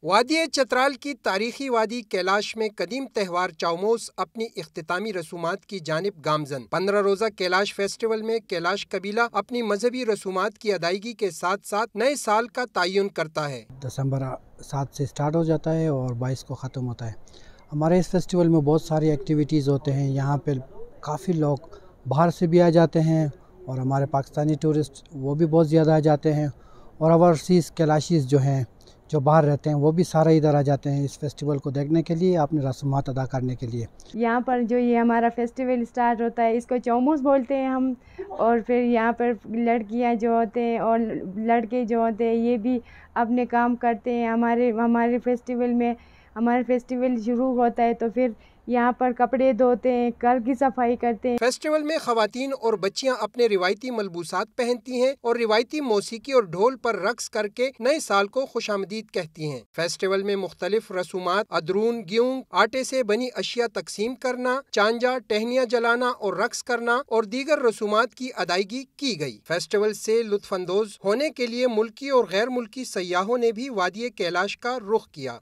وادی چترال کی تاریخی وادی کیلاش میں قدیم تہوار چاؤموس اپنی اختتامی رسومات کی جانب گامزن۔ 15 روزہ کیلاش فیسٹیول میں کیلاش قبیلہ اپنی مذہبی رسومات کی ادائیگی کے ساتھ ساتھ نئے سال کا تعین کرتا ہے۔ دسمبر 7 سے سٹارٹ ہو جاتا ہے اور 22 کو ختم ہوتا ہے۔ ہمارے اس فیسٹیول میں بہت ساری ایکٹیویٹیز ہوتے ہیں۔ یہاں پہ کافی لوگ باہر سے بھی آ جاتے ہیں اور ہمارے پاکستانی ٹورسٹ وہ بھی بہت زیادہ آ جاتے ہیں، اور اوورسیز کیلاشیز جو ہیں جو باہر رہتے ہیں وہ بھی سارے ادھر آ جاتے ہیں اس فیسٹیول کو دیکھنے کے لیے، اپنے رسومات ادا کرنے کے لیے۔ یہاں پر جو یہ ہمارا فیسٹیول اسٹارٹ ہوتا ہے اس کو چوموس بولتے ہیں ہم، اور پھر یہاں پر لڑکیاں جو ہوتے ہیں اور لڑکے جو ہوتے ہیں یہ بھی اپنے کام کرتے ہیں۔ ہمارے فیسٹیول میں فیسٹیول شروع ہوتا ہے تو پھر یہاں پر کپڑے دھوتے ہیں، گھر کی صفائی کرتے ہیں۔ فیسٹیول میں خواتین اور بچیاں اپنے روایتی ملبوسات پہنتی ہیں اور روایتی موسیقی اور ڈھول پر رقص کر کے نئے سال کو خوش آمدید کہتی ہیں۔ فیسٹیول میں مختلف رسومات، ادرون، گیہوں، آٹے سے بنی اشیاء تقسیم کرنا، چانجا، ٹہنیاں جلانا اور رقص کرنا اور دیگر رسومات کی ادائیگی کی گئی۔ فیسٹیول سے لطف اندوز ہونے کے لیے ملکی اور غیر ملکی سیاحوں نے بھی وادی کیلاش کا رخ کیا۔